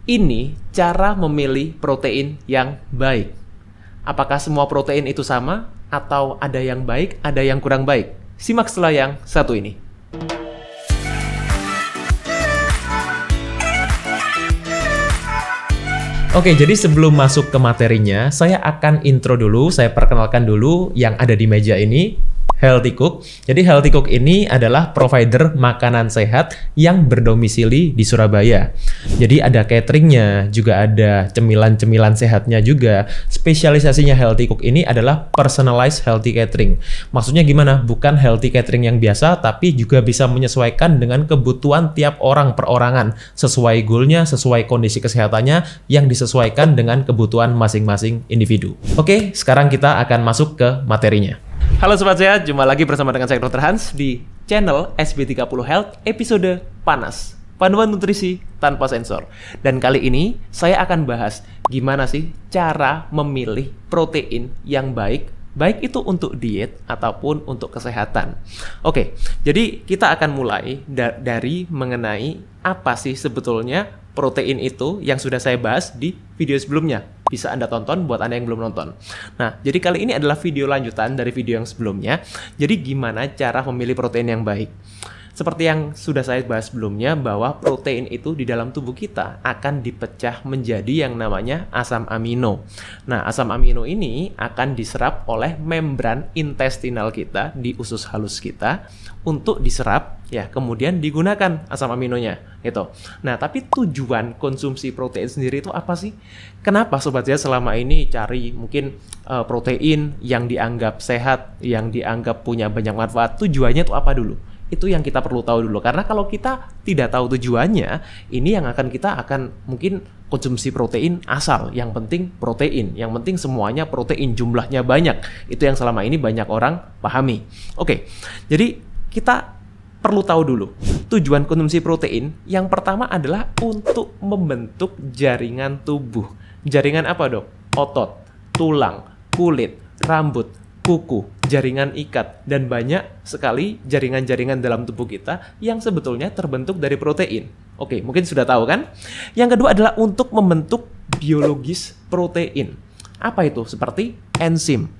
Ini cara memilih protein yang baik. Apakah semua protein itu sama? Atau ada yang baik, ada yang kurang baik? Simak setelah yang satu ini. Oke, jadi sebelum masuk ke materinya, saya akan intro dulu, saya perkenalkan dulu yang ada di meja ini. Healthy Cook. Jadi Healthy Cook ini adalah provider makanan sehat yang berdomisili di Surabaya. Jadi ada cateringnya, juga ada cemilan-cemilan sehatnya juga. Spesialisasinya Healthy Cook ini adalah personalized healthy catering. Maksudnya gimana? Bukan healthy catering yang biasa, tapi juga bisa menyesuaikan dengan kebutuhan tiap orang perorangan. Sesuai goalnya, sesuai kondisi kesehatannya, yang disesuaikan dengan kebutuhan masing-masing individu. Oke, sekarang kita akan masuk ke materinya. Halo Sobat Sehat, jumpa lagi bersama dengan saya Dr. Hans di channel SB30 Health episode Panas, Panduan Nutrisi Tanpa Sensor. Dan kali ini saya akan bahas gimana sih cara memilih protein yang baik, baik itu untuk diet ataupun untuk kesehatan. Oke, jadi kita akan mulai dari mengenai apa sih sebetulnya protein itu yang sudah saya bahas di video sebelumnya. Bisa Anda tonton buat Anda yang belum nonton. Nah, jadi kali ini adalah video lanjutan dari video yang sebelumnya. Jadi gimana cara memilih protein yang baik? Seperti yang sudah saya bahas sebelumnya, bahwa protein itu di dalam tubuh kita akan dipecah menjadi yang namanya asam amino. Nah, asam amino ini akan diserap oleh membran intestinal kita di usus halus kita untuk diserap, ya, kemudian digunakan asam aminonya, gitu. Nah, tapi tujuan konsumsi protein sendiri itu apa sih? Kenapa Sobat Sehat selama ini cari mungkin protein yang dianggap sehat, yang dianggap punya banyak manfaat? Tujuannya itu apa dulu? Itu yang kita perlu tahu dulu, karena kalau kita tidak tahu tujuannya, ini yang kita akan mungkin konsumsi protein asal, yang penting protein, yang penting semuanya protein, jumlahnya banyak. Itu yang selama ini banyak orang pahami. Oke, jadi kita perlu tahu dulu tujuan konsumsi protein. Yang pertama adalah untuk membentuk jaringan tubuh. Jaringan apa, Dok? Otot, tulang, kulit, rambut, kuku, jaringan ikat, dan banyak sekali jaringan-jaringan dalam tubuh kita yang sebetulnya terbentuk dari protein. Oke, mungkin sudah tahu kan? Yang kedua adalah untuk membentuk biologis protein. Apa itu? Seperti enzim,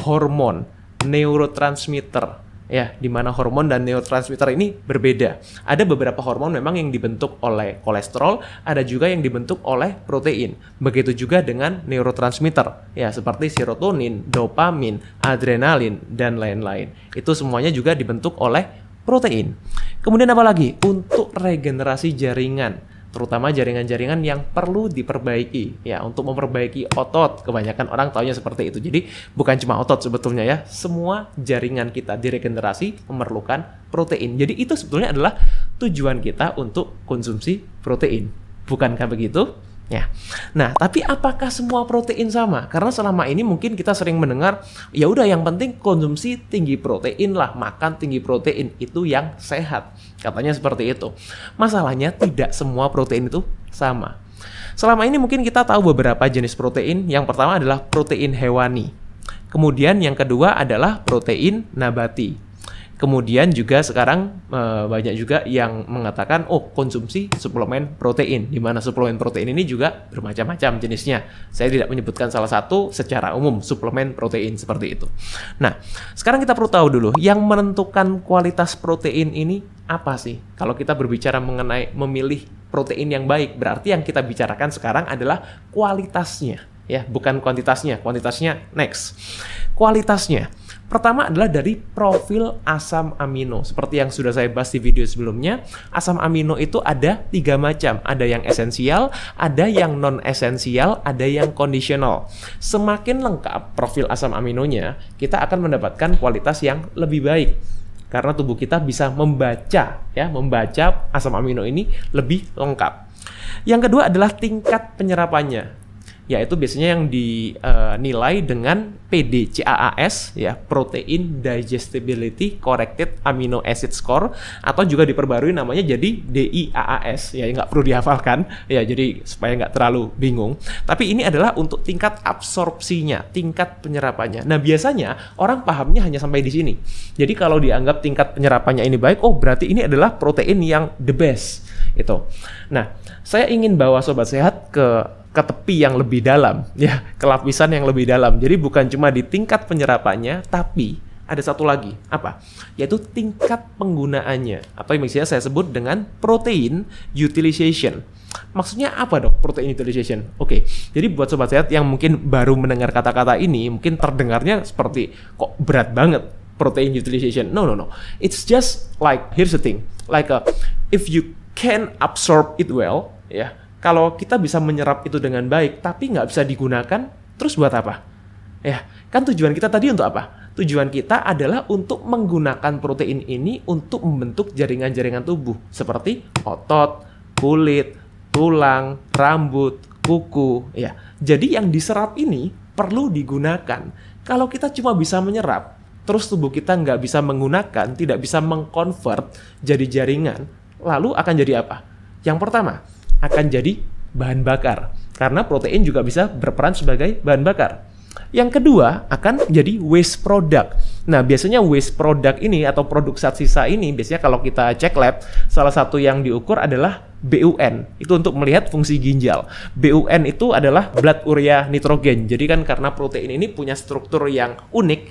hormon, neurotransmitter. Ya, di mana hormon dan neurotransmitter ini berbeda. Ada beberapa hormon memang yang dibentuk oleh kolesterol, ada juga yang dibentuk oleh protein. Begitu juga dengan neurotransmitter, ya, seperti serotonin, dopamin, adrenalin, dan lain-lain. Itu semuanya juga dibentuk oleh protein. Kemudian apa lagi? Untuk regenerasi jaringan, terutama jaringan-jaringan yang perlu diperbaiki, ya, untuk memperbaiki otot. Kebanyakan orang taunya seperti itu. Jadi bukan cuma otot sebetulnya, ya, semua jaringan kita diregenerasi memerlukan protein. Jadi itu sebetulnya adalah tujuan kita untuk konsumsi protein. Bukankah begitu? Ya. Nah, tapi apakah semua protein sama? Karena selama ini mungkin kita sering mendengar, ya udah yang penting konsumsi tinggi protein lah, makan tinggi protein, itu yang sehat. Katanya seperti itu. Masalahnya tidak semua protein itu sama. Selama ini mungkin kita tahu beberapa jenis protein. Yang pertama adalah protein hewani. Kemudian yang kedua adalah protein nabati. Kemudian juga sekarang banyak juga yang mengatakan, oh, konsumsi suplemen protein, di mana suplemen protein ini juga bermacam-macam jenisnya. Saya tidak menyebutkan salah satu, secara umum suplemen protein seperti itu. Nah, sekarang kita perlu tahu dulu, yang menentukan kualitas protein ini apa sih? Kalau kita berbicara mengenai memilih protein yang baik, berarti yang kita bicarakan sekarang adalah kualitasnya, ya, bukan kuantitasnya. Kuantitasnya next. Kualitasnya pertama adalah dari profil asam amino. Seperti yang sudah saya bahas di video sebelumnya, asam amino itu ada 3 macam. Ada yang esensial, ada yang non-esensial, ada yang kondisional. Semakin lengkap profil asam aminonya, kita akan mendapatkan kualitas yang lebih baik. Karena tubuh kita bisa membaca asam amino ini lebih lengkap. Yang kedua adalah tingkat penyerapannya. yaitu biasanya yang dinilai dengan PDCAAS, ya, Protein Digestibility Corrected Amino Acid Score, atau juga diperbarui namanya jadi DIAAS, ya, nggak perlu dihafalkan, ya, jadi supaya nggak terlalu bingung. Tapi ini adalah untuk tingkat absorpsinya, tingkat penyerapannya. Nah, biasanya orang pahamnya hanya sampai di sini. Jadi kalau dianggap tingkat penyerapannya ini baik, oh berarti ini adalah protein yang the best, itu. Nah, saya ingin bawa sobat sehat ke tepi yang lebih dalam, ya, ke lapisan yang lebih dalam. Jadi bukan cuma di tingkat penyerapannya, tapi ada satu lagi, apa? Yaitu tingkat penggunaannya, atau yang biasanya saya sebut dengan protein utilization. Maksudnya apa dok, protein utilization? Oke, jadi buat sobat sehat yang mungkin baru mendengar kata-kata ini, mungkin terdengarnya seperti, kok berat banget protein utilization. No. It's just like, here's the thing, like if you can absorb it well, ya, kalau kita bisa menyerap itu dengan baik, tapi nggak bisa digunakan, terus buat apa? Ya, kan tujuan kita tadi untuk apa? Tujuan kita adalah untuk menggunakan protein ini untuk membentuk jaringan-jaringan tubuh, seperti otot, kulit, tulang, rambut, kuku. Ya, jadi yang diserap ini perlu digunakan. Kalau kita cuma bisa menyerap, terus tubuh kita nggak bisa menggunakan, tidak bisa mengkonvert jadi jaringan, lalu akan jadi apa? Yang pertama, akan jadi bahan bakar, karena protein juga bisa berperan sebagai bahan bakar. Yang kedua, akan jadi waste product. Nah, biasanya waste product ini atau produk zat sisa ini, biasanya kalau kita cek lab, salah satu yang diukur adalah BUN. Itu untuk melihat fungsi ginjal. BUN itu adalah blood urea nitrogen. Jadi kan karena protein ini punya struktur yang unik,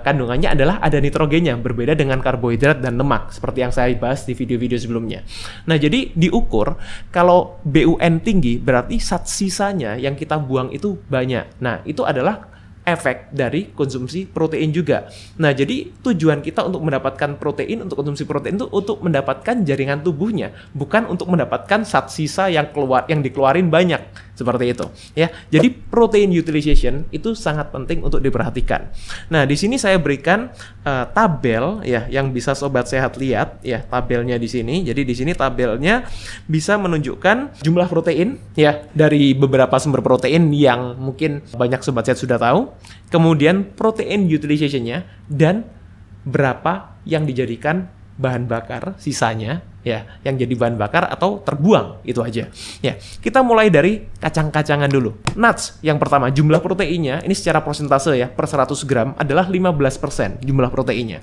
kandungannya adalah ada nitrogennya, berbeda dengan karbohidrat dan lemak, seperti yang saya bahas di video-video sebelumnya. Nah, jadi diukur, kalau BUN tinggi, berarti zat sisanya yang kita buang itu banyak. Nah, itu adalah efek dari konsumsi protein juga. Nah, jadi tujuan kita untuk mendapatkan protein, untuk konsumsi protein itu untuk mendapatkan jaringan tubuhnya, bukan untuk mendapatkan zat sisa yang dikeluarin banyak, seperti itu. Ya, jadi protein utilization itu sangat penting untuk diperhatikan. Nah, di sini saya berikan tabel, ya, yang bisa sobat sehat lihat, ya, tabelnya di sini. Jadi di sini tabelnya bisa menunjukkan jumlah protein, ya, dari beberapa sumber protein yang mungkin banyak sobat sehat sudah tahu. Kemudian protein utilization-nya dan berapa yang dijadikan bahan bakar sisanya, ya, yang jadi bahan bakar atau terbuang, itu aja. Ya, kita mulai dari kacang-kacangan dulu. Nuts yang pertama, jumlah proteinnya ini secara persentase, ya, per 100 gram adalah 15% jumlah proteinnya.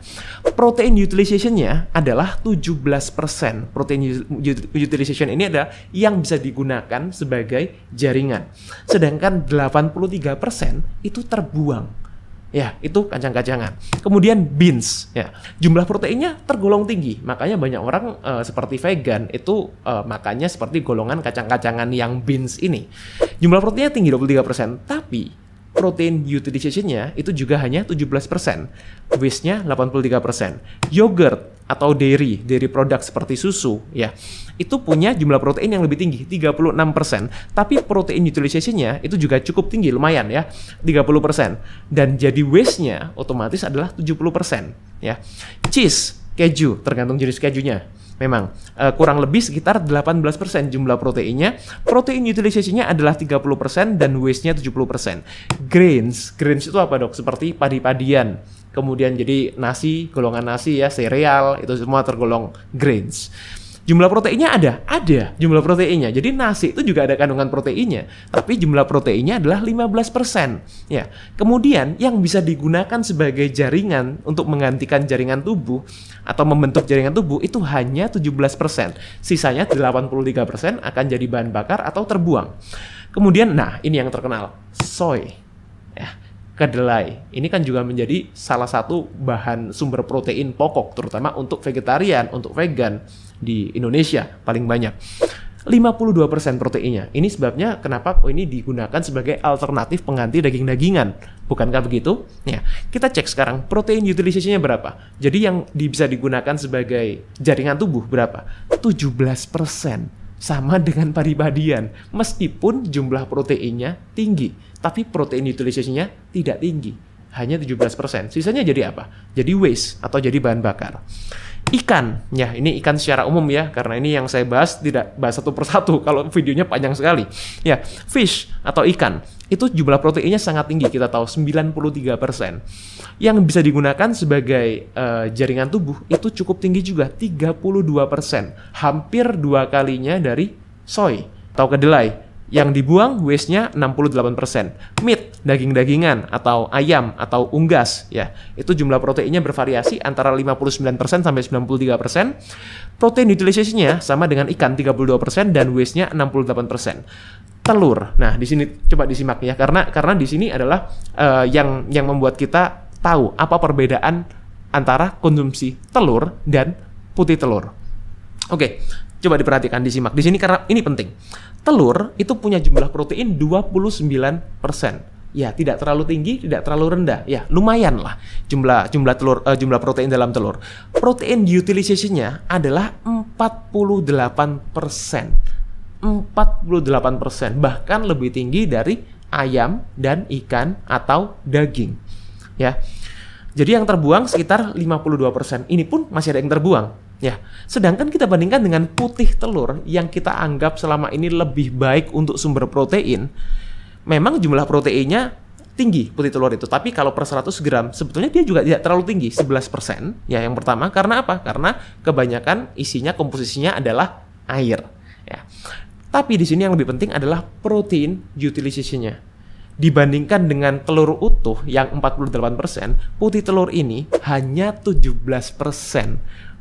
Protein utilization-nya adalah 17%. Protein utilization ini adalah yang bisa digunakan sebagai jaringan. Sedangkan 83% itu terbuang. Ya, itu kacang-kacangan. Kemudian beans, ya, jumlah proteinnya tergolong tinggi. Makanya banyak orang seperti vegan itu makannya seperti golongan kacang-kacangan yang beans ini. Jumlah proteinnya tinggi 23%, tapi protein utilization-nya itu juga hanya 17%. Waste-nya 83%. Yogurt atau dairy produk seperti susu, ya, itu punya jumlah protein yang lebih tinggi, 36%. Tapi protein utilization-nya itu juga cukup tinggi, lumayan, ya, 30%. Dan jadi waste-nya otomatis adalah 70%, ya. Cheese, keju, tergantung jenis kejunya. Memang kurang lebih sekitar 18% jumlah proteinnya. Protein utilization-nya adalah 30% dan waste-nya 70%. Grains itu apa dok? Seperti padi-padian. Kemudian jadi nasi, golongan nasi, ya, sereal, itu semua tergolong grains. Jumlah proteinnya ada jumlah proteinnya. Jadi nasi itu juga ada kandungan proteinnya, tapi jumlah proteinnya adalah 15%. Ya. Kemudian yang bisa digunakan sebagai jaringan untuk menggantikan jaringan tubuh atau membentuk jaringan tubuh itu hanya 17%. Sisanya 83% akan jadi bahan bakar atau terbuang. Kemudian, nah, ini yang terkenal, soy. Ya. Kedelai, ini kan juga menjadi salah satu bahan sumber protein pokok, terutama untuk vegetarian, untuk vegan di Indonesia paling banyak. 52% proteinnya. Ini sebabnya kenapa ini digunakan sebagai alternatif pengganti daging-dagingan. Bukankah begitu? Ya, kita cek sekarang protein utilization-nya berapa. Jadi yang bisa digunakan sebagai jaringan tubuh berapa? 17%. Sama dengan padi-padian, meskipun jumlah proteinnya tinggi, tapi protein utilization-nya tidak tinggi, hanya 17%. Sisanya jadi apa? Jadi waste atau jadi bahan bakar. Ikan, ya ini ikan secara umum ya, karena ini yang saya bahas tidak bahas satu persatu, kalau videonya panjang sekali. Ya, fish atau ikan, itu jumlah proteinnya sangat tinggi, kita tahu 93%. Yang bisa digunakan sebagai jaringan tubuh itu cukup tinggi juga, 32%. Hampir 2 kalinya dari soy atau kedelai. Yang dibuang waste-nya 68%. Meat, daging-dagingan atau ayam atau unggas ya. Itu jumlah proteinnya bervariasi antara 59% sampai 93%. Protein utilization-nya sama dengan ikan 32% dan waste-nya 68%. Telur. Nah, di sini coba disimak ya, karena di sini adalah yang membuat kita tahu apa perbedaan antara konsumsi telur dan putih telur. Oke, coba diperhatikan, disimak. Di sini karena ini penting. Telur itu punya jumlah protein 29%. Ya, tidak terlalu tinggi, tidak terlalu rendah. Ya, lumayan lah jumlah telur, jumlah protein dalam telur. Protein utilization-nya adalah 48%. 48%, bahkan lebih tinggi dari ayam dan ikan atau daging. Ya. Jadi yang terbuang sekitar 52%. Ini pun masih ada yang terbuang. Ya, sedangkan kita bandingkan dengan putih telur yang kita anggap selama ini lebih baik untuk sumber protein, memang jumlah proteinnya tinggi putih telur itu. Tapi kalau per 100 gram, sebetulnya dia juga tidak terlalu tinggi, 11%. Ya, yang pertama, karena apa? Karena kebanyakan isinya, komposisinya adalah air. Ya. Tapi di sini yang lebih penting adalah protein utilization-nya. Dibandingkan dengan telur utuh yang 48%, putih telur ini hanya 17%.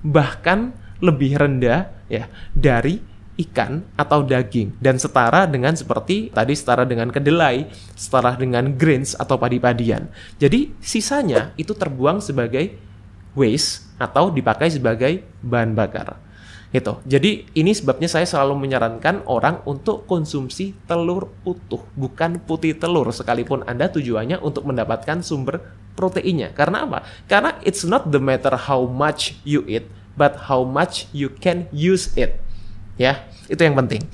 Bahkan lebih rendah ya dari ikan atau daging, dan setara dengan seperti tadi, setara dengan kedelai, setara dengan grains atau padi-padian. Jadi sisanya itu terbuang sebagai waste atau dipakai sebagai bahan bakar. Gitu. Jadi ini sebabnya saya selalu menyarankan orang untuk konsumsi telur utuh, bukan putih telur, sekalipun Anda tujuannya untuk mendapatkan sumber proteinnya. Karena apa? Karena it's not the matter how much you eat, but how much you can use it. Ya, itu yang penting.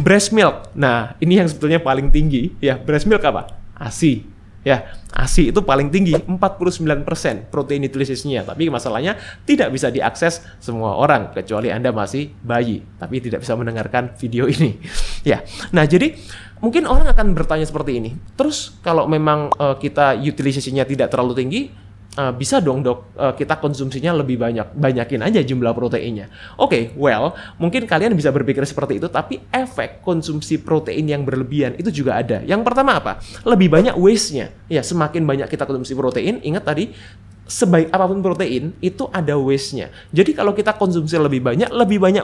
Breast milk. Nah, ini yang sebetulnya paling tinggi. Ya, breast milk apa? ASI. Ya, ASI itu paling tinggi, 49% protein utilization-nya. Tapi masalahnya tidak bisa diakses semua orang, kecuali Anda masih bayi, tapi tidak bisa mendengarkan video ini. Ya, nah jadi mungkin orang akan bertanya seperti ini. Terus kalau memang kita utilization-nya tidak terlalu tinggi, bisa dong dok, kita konsumsinya lebih banyak, banyakin aja jumlah proteinnya. Oke, well, mungkin kalian bisa berpikir seperti itu, tapi efek konsumsi protein yang berlebihan itu juga ada. Yang pertama apa? Lebih banyak waste-nya. Ya, semakin banyak kita konsumsi protein, ingat tadi, sebaik apapun protein, itu ada waste-nya. Jadi kalau kita konsumsi lebih banyak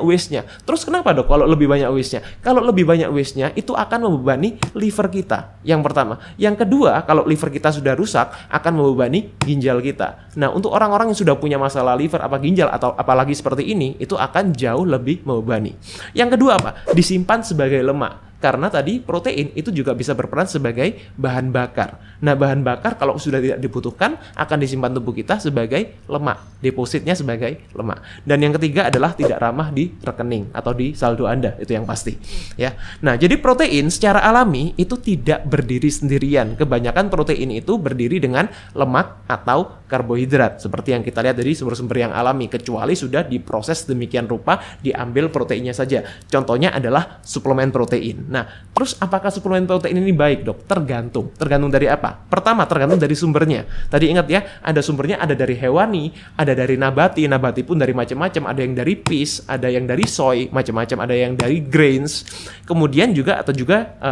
waste-nya. Terus kenapa dok kalau lebih banyak waste-nya? Kalau lebih banyak waste-nya, itu akan membebani liver kita. Yang pertama. Yang kedua, kalau liver kita sudah rusak, akan membebani ginjal kita. Nah, untuk orang-orang yang sudah punya masalah liver, apa ginjal, atau apalagi seperti ini, itu akan jauh lebih membebani. Yang kedua apa? Disimpan sebagai lemak. Karena tadi protein itu juga bisa berperan sebagai bahan bakar. Nah, bahan bakar kalau sudah tidak dibutuhkan akan disimpan tubuh kita sebagai lemak. Depositnya sebagai lemak. Dan yang ketiga adalah tidak ramah di rekening atau di saldo Anda. Itu yang pasti. Ya. Nah, jadi protein secara alami itu tidak berdiri sendirian. Kebanyakan protein itu berdiri dengan lemak atau karbohidrat. Seperti yang kita lihat dari sumber-sumber yang alami. Kecuali sudah diproses demikian rupa, diambil proteinnya saja. Contohnya adalah suplemen protein. Nah, terus apakah suplemen protein ini baik, dok? Tergantung. Tergantung dari apa? Pertama, tergantung dari sumbernya. Tadi ingat ya, ada sumbernya, ada dari hewani, ada dari nabati. Nabati pun dari macam-macam. Ada yang dari fish, ada yang dari soy, macam-macam. Ada yang dari grains. Kemudian juga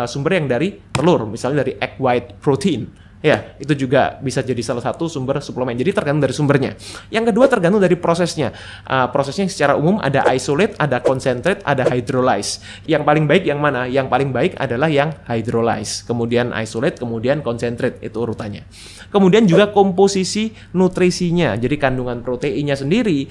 sumber yang dari telur, misalnya dari egg white protein. Ya, itu juga bisa jadi salah satu sumber suplemen. Jadi tergantung dari sumbernya. Yang kedua tergantung dari prosesnya. Prosesnya secara umum ada isolate, ada concentrate, ada hydrolyze. Yang paling baik yang mana? Yang paling baik adalah yang hydrolyze. Kemudian isolate, kemudian concentrate. Itu urutannya. Kemudian juga komposisi nutrisinya. Jadi kandungan proteinnya sendiri,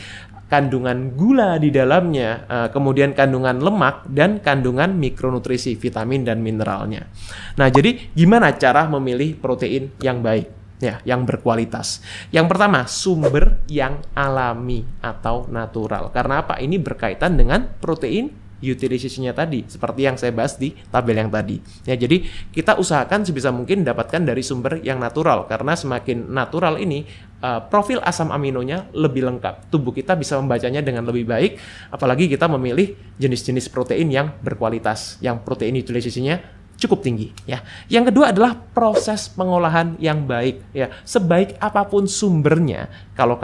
kandungan gula di dalamnya, kemudian kandungan lemak, dan kandungan mikronutrisi, vitamin dan mineralnya. Nah, jadi gimana cara memilih protein yang baik? Ya, yang berkualitas. Yang pertama, sumber yang alami atau natural. Karena apa? Ini berkaitan dengan protein utilization-nya tadi, seperti yang saya bahas di tabel yang tadi. Ya, jadi kita usahakan sebisa mungkin dapatkan dari sumber yang natural, karena semakin natural ini profil asam aminonya lebih lengkap. Tubuh kita bisa membacanya dengan lebih baik, apalagi kita memilih jenis-jenis protein yang berkualitas, yang protein utilization-nya cukup tinggi ya. Yang kedua adalah proses pengolahan yang baik ya. Sebaik apapun sumbernya, kalau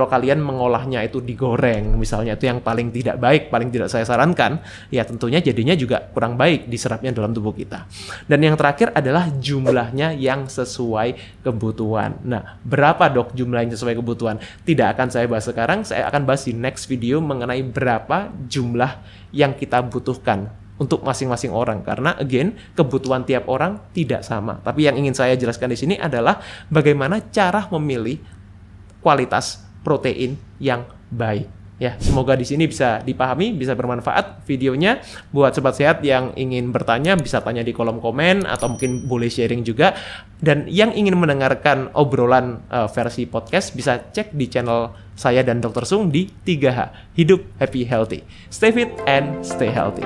kalian mengolahnya itu digoreng misalnya, itu yang paling tidak baik, paling tidak saya sarankan, ya tentunya jadinya juga kurang baik diserapnya dalam tubuh kita. Dan yang terakhir adalah jumlahnya yang sesuai kebutuhan. Nah, berapa dok jumlahnya sesuai kebutuhan? Tidak akan saya bahas sekarang, saya akan bahas di next video mengenai berapa jumlah yang kita butuhkan untuk masing-masing orang, karena again kebutuhan tiap orang tidak sama. Tapi yang ingin saya jelaskan di sini adalah bagaimana cara memilih kualitas protein yang baik. Ya, semoga di sini bisa dipahami, bisa bermanfaat videonya. Buat sobat sehat yang ingin bertanya bisa tanya di kolom komen atau mungkin boleh sharing juga. Dan yang ingin mendengarkan obrolan versi podcast bisa cek di channel saya dan Dr. Sung di 3H, Hidup Happy Healthy. Stay fit and stay healthy.